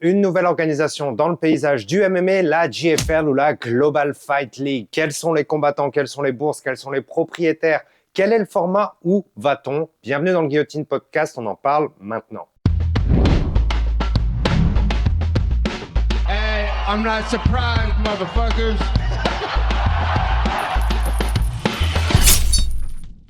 Une nouvelle organisation dans le paysage du MMA, la GFL ou la Global Fight League. Quels sont les combattants, quelles sont les bourses, quels sont les propriétaires, quel est le format, où va-t-on? Bienvenue dans le Guillotine Podcast, on en parle maintenant. Hey, I'm not surprised, motherfuckers.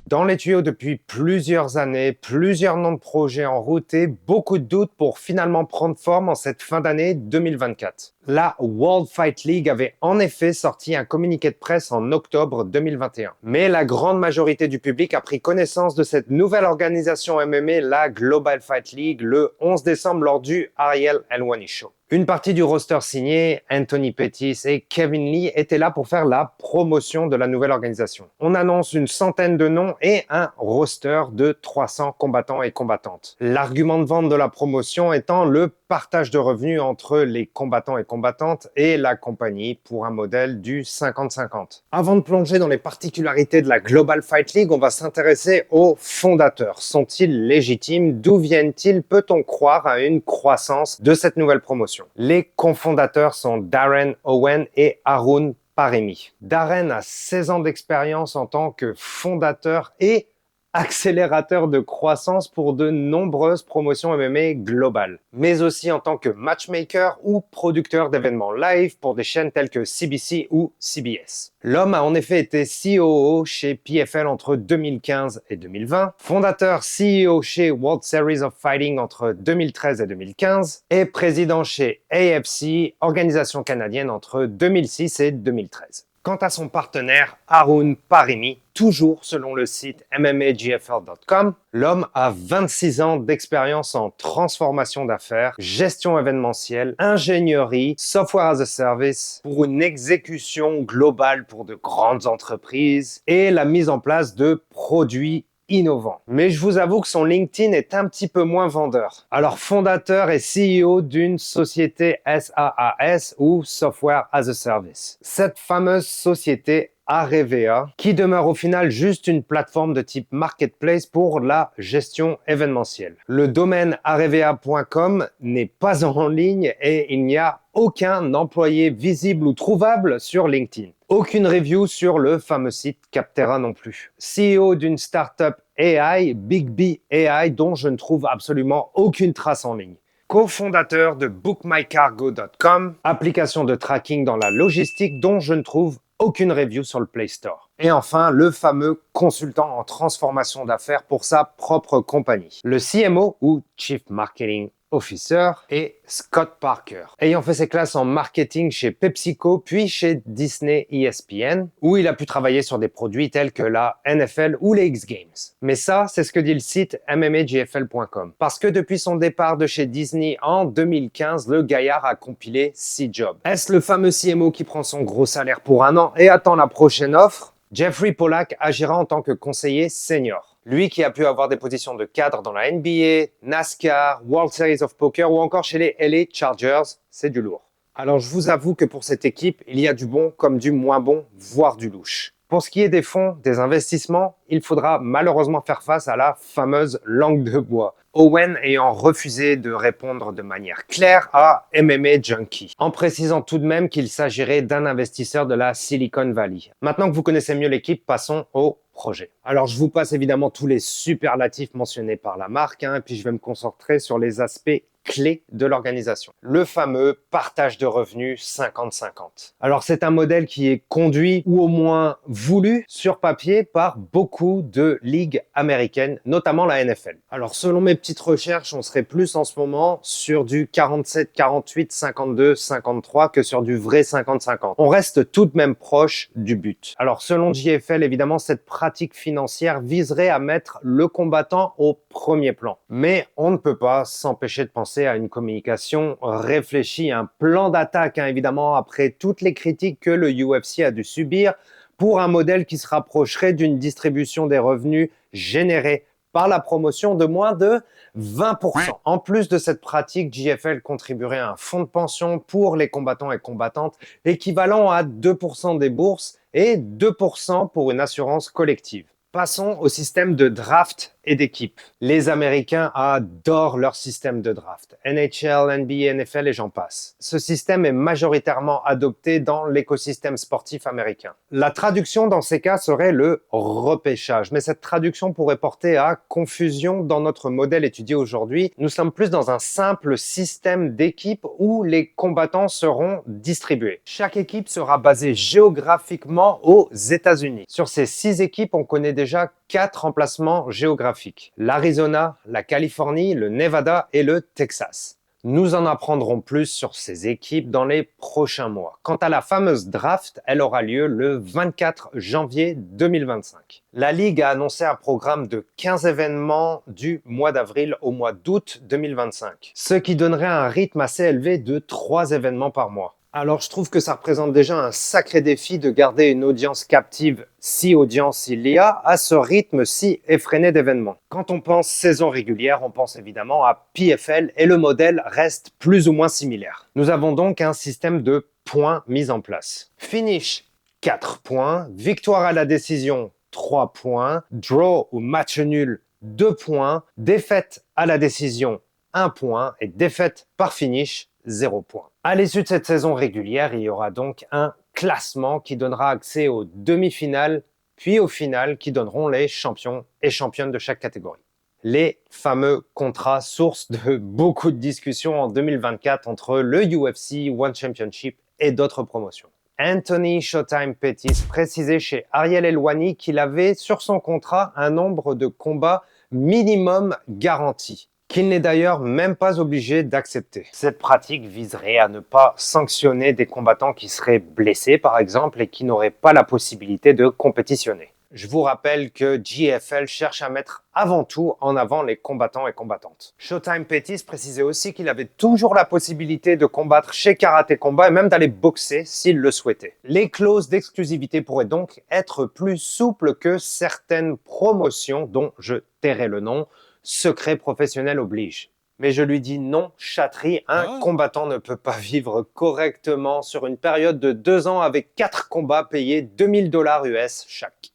Dans les tuyaux depuis plusieurs années, plusieurs noms de projets en route et beaucoup de doutes pour finalement prendre forme en cette fin d'année 2024. La World Fight League avait en effet sorti un communiqué de presse en octobre 2021. Mais la grande majorité du public a pris connaissance de cette nouvelle organisation MMA, la Global Fight League, le 11 décembre lors du Ariel Helwani Show. Une partie du roster signé, Anthony Pettis et Kevin Lee, étaient là pour faire la promotion de la nouvelle organisation. On annonce une centaine de noms et un roster de 300 combattants et combattantes. L'argument de vente de la promotion étant le partage de revenus entre les combattants et combattantes et la compagnie pour un modèle du 50-50. Avant de plonger dans les particularités de la Global Fight League, on va s'intéresser aux fondateurs. Sont-ils légitimes? D'où viennent-ils? Peut-on croire à une croissance de cette nouvelle promotion? Les cofondateurs sont Darren Owen et Arun Paremi. Darren a 16 ans d'expérience en tant que fondateur et accélérateur de croissance pour de nombreuses promotions MMA globales, mais aussi en tant que matchmaker ou producteur d'événements live pour des chaînes telles que CBC ou CBS. L'homme a en effet été COO chez PFL entre 2015 et 2020, fondateur CEO chez World Series of Fighting entre 2013 et 2015 et président chez AFC, organisation canadienne entre 2006 et 2013. Quant à son partenaire, Arun Paremi, toujours selon le site mmagfl.com, l'homme a 26 ans d'expérience en transformation d'affaires, gestion événementielle, ingénierie, software as a service pour une exécution globale pour de grandes entreprises et la mise en place de produits innovant. Mais je vous avoue que son LinkedIn est un petit peu moins vendeur. Alors, fondateur et CEO d'une société SaaS ou Software as a Service. Cette fameuse société Arevea, qui demeure au final juste une plateforme de type marketplace pour la gestion événementielle. Le domaine arevea.com n'est pas en ligne et il n'y a aucun employé visible ou trouvable sur LinkedIn. Aucune review sur le fameux site Capterra non plus. CEO d'une startup AI, Big B AI, dont je ne trouve absolument aucune trace en ligne. Co-fondateur de bookmycargo.com, application de tracking dans la logistique dont je ne trouve aucune review sur le Play Store. Et enfin, le fameux consultant en transformation d'affaires pour sa propre compagnie. Le CMO ou Chief Marketing Officer est Scott Parker, ayant fait ses classes en marketing chez PepsiCo puis chez Disney ESPN, où il a pu travailler sur des produits tels que la NFL ou les X Games. Mais ça, c'est ce que dit le site mmagfl.com. Parce que depuis son départ de chez Disney en 2015, le gaillard a compilé 6 jobs. Est-ce le fameux CMO qui prend son gros salaire pour un an et attend la prochaine offre? Jeffrey Pollack agira en tant que conseiller senior. Lui qui a pu avoir des positions de cadre dans la NBA, NASCAR, World Series of Poker ou encore chez les LA Chargers, c'est du lourd. Alors je vous avoue que pour cette équipe, il y a du bon comme du moins bon, voire du louche. Pour ce qui est des fonds, des investissements, il faudra malheureusement faire face à la fameuse langue de bois. Owen ayant refusé de répondre de manière claire à MMA Junkie, en précisant tout de même qu'il s'agirait d'un investisseur de la Silicon Valley. Maintenant que vous connaissez mieux l'équipe, passons au projet. Alors je vous passe évidemment tous les superlatifs mentionnés par la marque, et puis je vais me concentrer sur les aspects clés de l'organisation. Le fameux partage de revenus 50-50. Alors c'est un modèle qui est conduit ou au moins voulu sur papier par beaucoup de ligues américaines, notamment la NFL. Alors selon mes petites recherches, on serait plus en ce moment sur du 47, 48, 52, 53 que sur du vrai 50-50. On reste tout de même proche du but. Alors selon JFL, évidemment, cette pratique financière viserait à mettre le combattant au premier plan. Mais on ne peut pas s'empêcher de penser à une communication réfléchie, un plan d'attaque, évidemment, après toutes les critiques que le UFC a dû subir pour un modèle qui se rapprocherait d'une distribution des revenus générés par la promotion de moins de 20%. En plus de cette pratique, JFL contribuerait à un fonds de pension pour les combattants et combattantes équivalent à 2% des bourses et 2% pour une assurance collective. Passons au système de draft et d'équipe. Les Américains adorent leur système de draft. NHL, NBA, NFL et j'en passe. Ce système est majoritairement adopté dans l'écosystème sportif américain. La traduction dans ces cas serait le repêchage, mais cette traduction pourrait porter à confusion dans notre modèle étudié aujourd'hui. Nous sommes plus dans un simple système d'équipe où les combattants seront distribués. Chaque équipe sera basée géographiquement aux États-Unis. Sur ces 6 équipes, on connaît déjà 4 emplacements géographiques. L'Arizona, la Californie, le Nevada et le Texas. Nous en apprendrons plus sur ces équipes dans les prochains mois. Quant à la fameuse draft, elle aura lieu le 24 janvier 2025. La Ligue a annoncé un programme de 15 événements du mois d'avril au mois d'août 2025, ce qui donnerait un rythme assez élevé de 3 événements par mois. Alors je trouve que ça représente déjà un sacré défi de garder une audience captive, si audience il y a, à ce rythme si effréné d'événements. Quand on pense saison régulière, on pense évidemment à PFL et le modèle reste plus ou moins similaire. Nous avons donc un système de points mis en place. Finish, 4 points. Victoire à la décision, 3 points. Draw ou match nul, 2 points. Défaite à la décision, 1 point. Et défaite par finish, 0 points. À l'issue de cette saison régulière, il y aura donc un classement qui donnera accès aux demi-finales, puis aux finales qui donneront les champions et championnes de chaque catégorie. Les fameux contrats, source de beaucoup de discussions en 2024 entre le UFC, One Championship et d'autres promotions. Anthony Showtime Pettis précisait chez Ariel Helwani qu'il avait sur son contrat un nombre de combats minimum garanti, qu'il n'est d'ailleurs même pas obligé d'accepter. Cette pratique viserait à ne pas sanctionner des combattants qui seraient blessés par exemple et qui n'auraient pas la possibilité de compétitionner. Je vous rappelle que JFL cherche à mettre avant tout en avant les combattants et combattantes. Showtime Pettis précisait aussi qu'il avait toujours la possibilité de combattre chez Karaté Combat et même d'aller boxer s'il le souhaitait. Les clauses d'exclusivité pourraient donc être plus souples que certaines promotions dont je tairai le nom. Secret professionnel oblige. Mais je lui dis non, chatterie, un combattant ne peut pas vivre correctement sur une période de 2 ans avec 4 combats payés $2000 US chaque.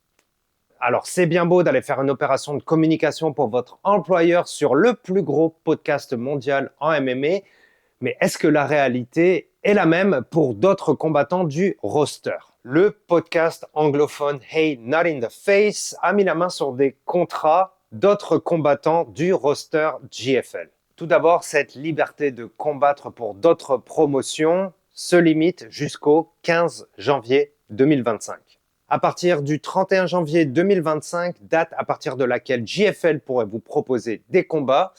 Alors c'est bien beau d'aller faire une opération de communication pour votre employeur sur le plus gros podcast mondial en MMA, mais est-ce que la réalité est la même pour d'autres combattants du roster? Le podcast anglophone Hey Not in the Face a mis la main sur des contrats d'autres combattants du roster JFL. Tout d'abord, cette liberté de combattre pour d'autres promotions se limite jusqu'au 15 janvier 2025. À partir du 31 janvier 2025, date à partir de laquelle JFL pourrait vous proposer des combats,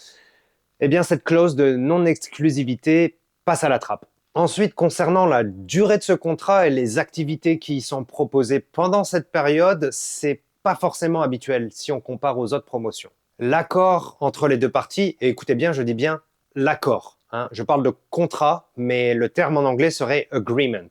eh bien cette clause de non-exclusivité passe à la trappe. Ensuite, concernant la durée de ce contrat et les activités qui y sont proposées pendant cette période, c'est pas forcément habituel si on compare aux autres promotions. L'accord entre les deux parties, et écoutez bien, je dis bien l'accord. Je parle de contrat, mais le terme en anglais serait agreement.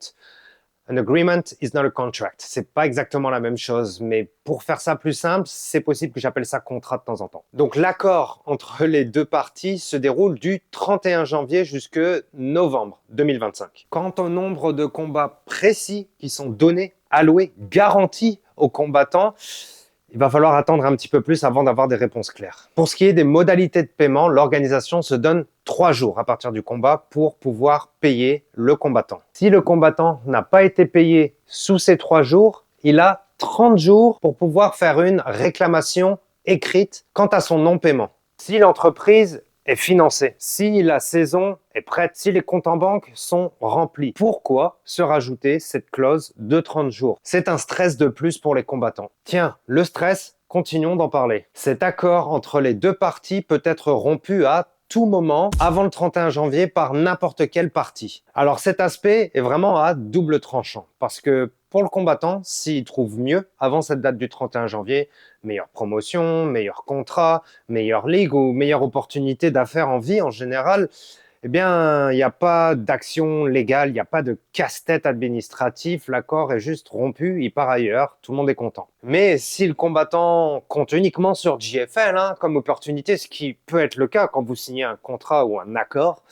An agreement is not a contract. C'est pas exactement la même chose, mais pour faire ça plus simple, c'est possible que j'appelle ça contrat de temps en temps. Donc l'accord entre les deux parties se déroule du 31 janvier jusqu'à novembre 2025. Quant au nombre de combats précis qui sont donnés, alloués, garantis aux combattants, il va falloir attendre un petit peu plus avant d'avoir des réponses claires. Pour ce qui est des modalités de paiement, l'organisation se donne 3 jours à partir du combat pour pouvoir payer le combattant. Si le combattant n'a pas été payé sous ces 3 jours, il a 30 jours pour pouvoir faire une réclamation écrite quant à son non-paiement. Si l'entreprise est financée, si la saison est prête, si les comptes en banque sont remplis, pourquoi se rajouter cette clause de 30 jours? C'est un stress de plus pour les combattants. Tiens, le stress, continuons d'en parler. Cet accord entre les deux parties peut être rompu à tout moment avant le 31 janvier par n'importe quelle partie. Alors cet aspect est vraiment à double tranchant parce que pour le combattant, s'il trouve mieux avant cette date du 31 janvier, meilleure promotion, meilleur contrat, meilleure ligue ou meilleure opportunité d'affaires en vie en général, eh bien, il n'y a pas d'action légale, il n'y a pas de casse-tête administratif, l'accord est juste rompu, il part ailleurs, tout le monde est content. Mais si le combattant compte uniquement sur JFL comme opportunité, ce qui peut être le cas quand vous signez un contrat ou un accord,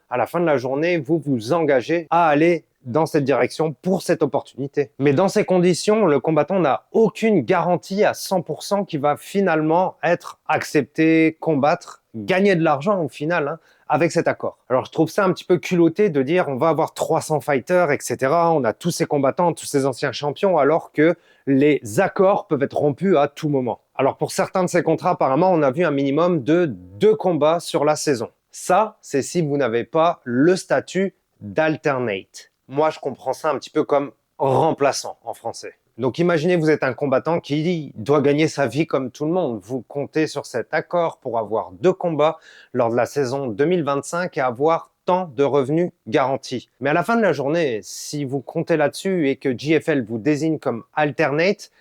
à la fin de la journée, vous vous engagez à aller dans cette direction pour cette opportunité. Mais dans ces conditions, le combattant n'a aucune garantie à 100% qu'il va finalement être accepté, combattre, gagner de l'argent au final, hein, avec cet accord. Alors je trouve ça un petit peu culotté de dire on va avoir 300 fighters, etc. On a tous ces combattants, tous ces anciens champions, alors que les accords peuvent être rompus à tout moment. Alors pour certains de ces contrats, apparemment, on a vu un minimum de 2 combats sur la saison. Ça, c'est si vous n'avez pas le statut d'alternate. Moi, je comprends ça un petit peu comme remplaçant en français. Donc imaginez, vous êtes un combattant qui doit gagner sa vie comme tout le monde. Vous comptez sur cet accord pour avoir 2 combats lors de la saison 2025 et avoir tant de revenus garantis. Mais à la fin de la journée, si vous comptez là-dessus et que JFL vous désigne comme alternate,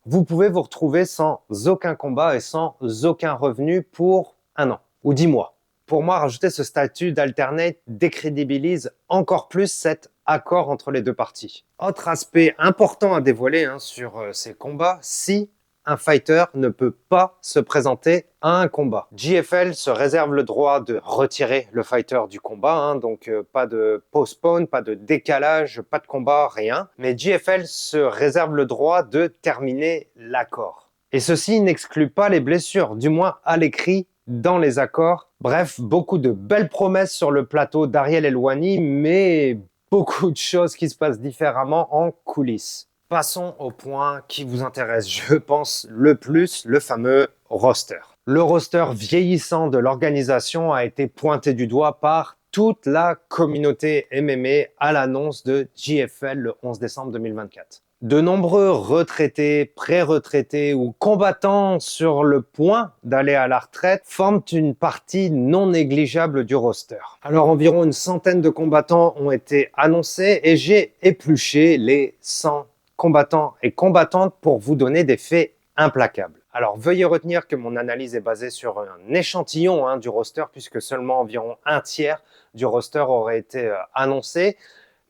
vous pouvez vous retrouver sans aucun combat et sans aucun revenu pour 1 an ou 10 mois. Pour moi, rajouter ce statut d'alternate décrédibilise encore plus cet accord entre les deux parties. Autre aspect important à dévoiler sur ces combats, si un fighter ne peut pas se présenter à un combat. JFL se réserve le droit de retirer le fighter du combat, donc pas de postpone, pas de décalage, pas de combat, rien. Mais JFL se réserve le droit de terminer l'accord. Et ceci n'exclut pas les blessures, du moins à l'écrit, dans les accords. Bref, beaucoup de belles promesses sur le plateau d'Ariel Helwani, mais beaucoup de choses qui se passent différemment en coulisses. Passons au point qui vous intéresse, je pense, le plus, le fameux roster. Le roster vieillissant de l'organisation a été pointé du doigt par toute la communauté MMA à l'annonce de JFL le 11 décembre 2024. De nombreux retraités, pré-retraités ou combattants sur le point d'aller à la retraite forment une partie non négligeable du roster. Alors environ une centaine de combattants ont été annoncés et j'ai épluché les 100 combattants et combattantes pour vous donner des faits implacables. Alors veuillez retenir que mon analyse est basée sur un échantillon du roster puisque seulement environ un tiers du roster aurait été annoncé.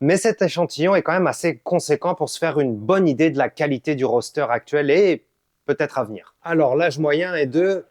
Mais cet échantillon est quand même assez conséquent pour se faire une bonne idée de la qualité du roster actuel et peut-être à venir. Alors l'âge moyen est de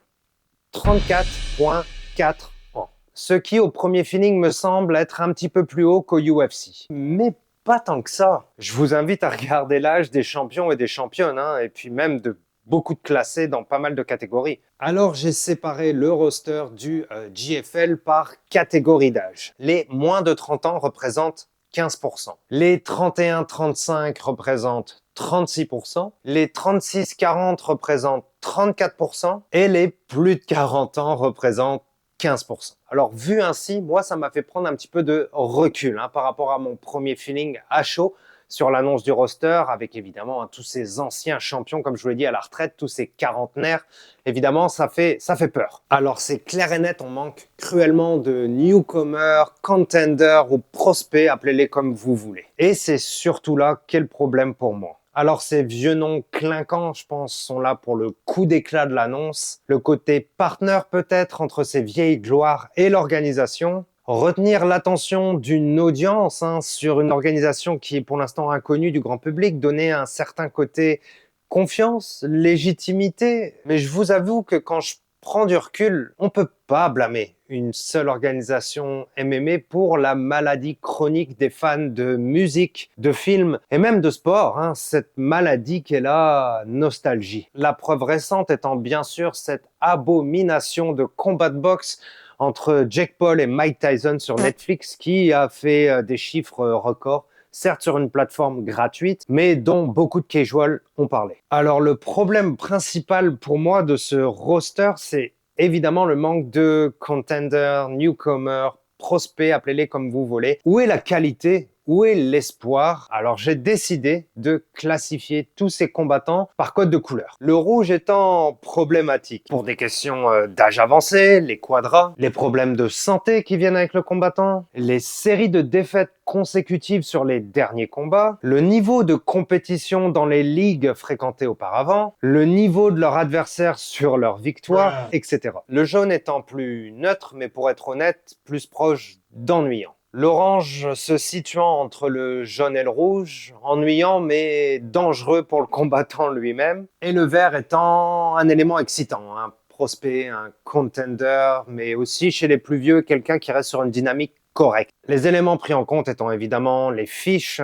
34,4 ans. Ce qui au premier feeling me semble être un petit peu plus haut qu'au UFC. Mais pas tant que ça. Je vous invite à regarder l'âge des champions et des championnes, et puis même de beaucoup de classés dans pas mal de catégories. Alors j'ai séparé le roster du JFL par catégorie d'âge. Les moins de 30 ans représentent 15%. Les 31-35 représentent 36%. Les 36-40 représentent 34%. Et les plus de 40 ans représentent 15%. Alors vu ainsi, moi ça m'a fait prendre un petit peu de recul par rapport à mon premier feeling à chaud sur l'annonce du roster, avec évidemment tous ces anciens champions, comme je vous l'ai dit, à la retraite, tous ces quarantenaires. Évidemment, ça fait peur. Alors c'est clair et net, on manque cruellement de newcomers, contenders ou prospects, appelez-les comme vous voulez. Et c'est surtout là qu'est le problème pour moi. Alors ces vieux noms clinquants, je pense, sont là pour le coup d'éclat de l'annonce, le côté partner peut-être entre ces vieilles gloires et l'organisation, retenir l'attention d'une audience sur une organisation qui est pour l'instant inconnue du grand public, donner un certain côté confiance, légitimité. Mais je vous avoue que quand je prends du recul, on peut pas blâmer une seule organisation MMA pour la maladie chronique des fans de musique, de films et même de sport, cette maladie qu'est la nostalgie. La preuve récente étant bien sûr cette abomination de combat de boxe entre Jake Paul et Mike Tyson sur Netflix qui a fait des chiffres records, certes sur une plateforme gratuite, mais dont beaucoup de casuals ont parlé. Alors le problème principal pour moi de ce roster, c'est évidemment le manque de contenders, newcomers, prospects, appelez-les comme vous voulez. Où est la qualité ? Où est l'espoir ? Alors j'ai décidé de classifier tous ces combattants par code de couleur. Le rouge étant problématique pour des questions d'âge avancé, les quadras, les problèmes de santé qui viennent avec le combattant, les séries de défaites consécutives sur les derniers combats, le niveau de compétition dans les ligues fréquentées auparavant, le niveau de leur adversaire sur leur victoire, etc. Le jaune étant plus neutre, mais pour être honnête, plus proche d'ennuyant. L'orange se situant entre le jaune et le rouge, ennuyant mais dangereux pour le combattant lui-même. Et le vert étant un élément excitant, un prospect, un contender, mais aussi chez les plus vieux, quelqu'un qui reste sur une dynamique correct. Les éléments pris en compte étant évidemment les fiches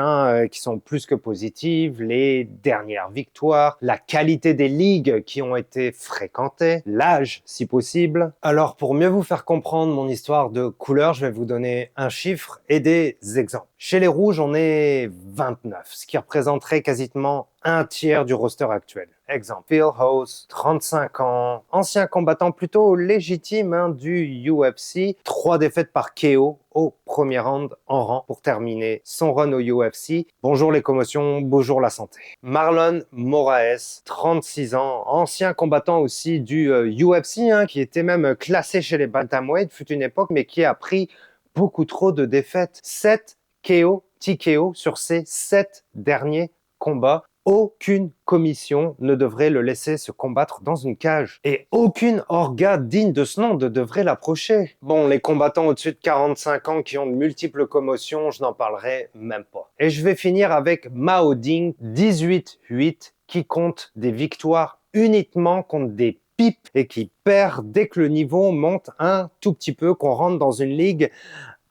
qui sont plus que positives, les dernières victoires, la qualité des ligues qui ont été fréquentées, l'âge si possible. Alors pour mieux vous faire comprendre mon histoire de couleur, je vais vous donner un chiffre et des exemples. Chez les Rouges, on est 29, ce qui représenterait quasiment un tiers du roster actuel. Exemple, Phil Hose, 35 ans, ancien combattant plutôt légitime du UFC, 3 défaites par KO au premier round en rang pour terminer son run au UFC. Bonjour les commotions, bonjour la santé. Marlon Moraes, 36 ans, ancien combattant aussi du UFC, qui était même classé chez les bantamweight, fut une époque, mais qui a pris beaucoup trop de défaites. 7 KO, TKO sur ses 7 derniers combats. Aucune commission ne devrait le laisser se combattre dans une cage. Et aucune orga digne de ce nom ne devrait l'approcher. Bon, les combattants au-dessus de 45 ans qui ont de multiples commotions, je n'en parlerai même pas. Et je vais finir avec Mao Ding, 18-8, qui compte des victoires uniquement contre des pipes et qui perd dès que le niveau monte un tout petit peu, qu'on rentre dans une ligue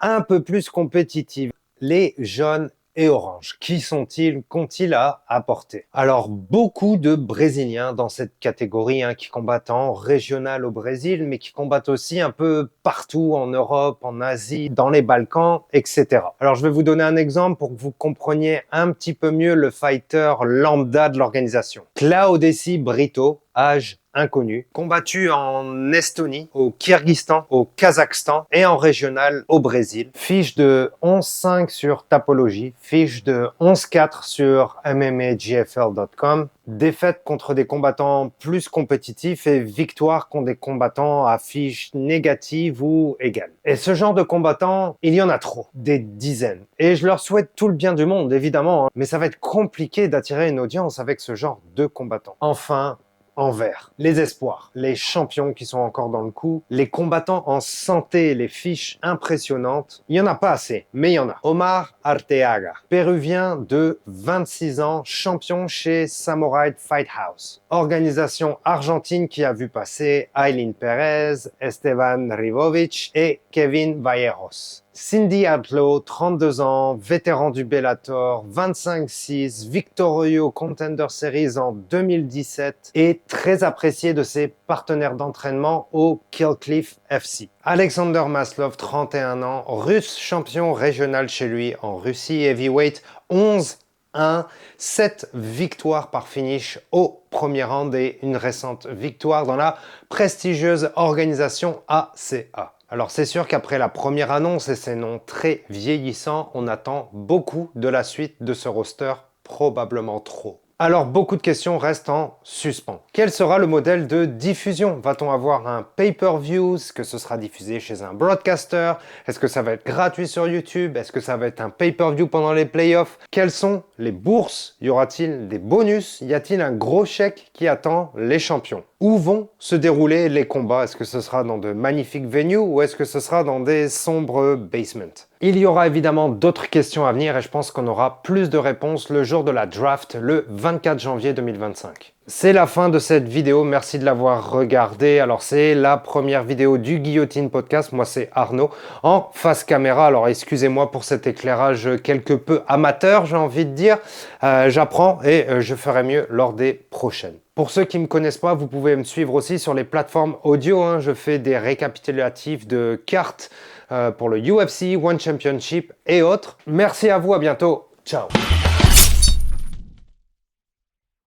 un peu plus compétitive. Les jaunes et orange. Qui sont-ils? Qu'ont-ils à apporter? Alors, beaucoup de Brésiliens dans cette catégorie qui combattent en régional au Brésil, mais qui combattent aussi un peu partout en Europe, en Asie, dans les Balkans, etc. Alors, je vais vous donner un exemple pour que vous compreniez un petit peu mieux le fighter lambda de l'organisation. Claudeci Brito, âge inconnu, combattu en Estonie, au Kyrgyzstan, au Kazakhstan et en régional au Brésil. Fiche de 11-5 sur Tapology, fiche de 11-4 sur MMAGFL.com, défaite contre des combattants plus compétitifs et victoire contre des combattants à fiche négative ou égale. Et ce genre de combattants, il y en a trop, des dizaines. Et je leur souhaite tout le bien du monde, évidemment, mais ça va être compliqué d'attirer une audience avec ce genre de combattants. Enfin, en vert, les espoirs, les champions qui sont encore dans le coup, les combattants en santé, les fiches impressionnantes. Il n'y en a pas assez, mais il y en a. Omar Arteaga, péruvien de 26 ans, champion chez Samurai Fight House. Organisation argentine qui a vu passer Ailin Perez, Esteban Ribovic et Kevin Valleros. Cindy Atlow, 32 ans, vétéran du Bellator, 25-6, victorieux au Contender Series en 2017 et très apprécié de ses partenaires d'entraînement au Killcliff FC. Alexander Maslov, 31 ans, russe champion régional chez lui en Russie, heavyweight, 11-1, 7 victoires par finish au premier round et une récente victoire dans la prestigieuse organisation ACA. Alors c'est sûr qu'après la première annonce et ses noms très vieillissants, on attend beaucoup de la suite de ce roster, probablement trop. Alors beaucoup de questions restent en suspens. Quel sera le modèle de diffusion? Va-t-on avoir un pay-per-view? Est-ce que ce sera diffusé chez un broadcaster? Est-ce que ça va être gratuit sur YouTube? Est-ce que ça va être un pay-per-view pendant les playoffs? Quelles sont les bourses? Y aura-t-il des bonus? Y a-t-il un gros chèque qui attend les champions? Où vont se dérouler les combats? Est-ce que ce sera dans de magnifiques venues ou est-ce que ce sera dans des sombres basements? Il y aura évidemment d'autres questions à venir et je pense qu'on aura plus de réponses le jour de la draft, le 24 janvier 2025. C'est la fin de cette vidéo, merci de l'avoir regardée. Alors c'est la première vidéo du Guillotine Podcast, moi c'est Arnaud, en face caméra. Alors excusez-moi pour cet éclairage quelque peu amateur, j'ai envie de dire. J'apprends et je ferai mieux lors des prochaines. Pour ceux qui ne me connaissent pas, vous pouvez me suivre aussi sur les plateformes audio. Je fais des récapitulatifs de cartes pour le UFC, One Championship et autres. Merci à vous, à bientôt. Ciao.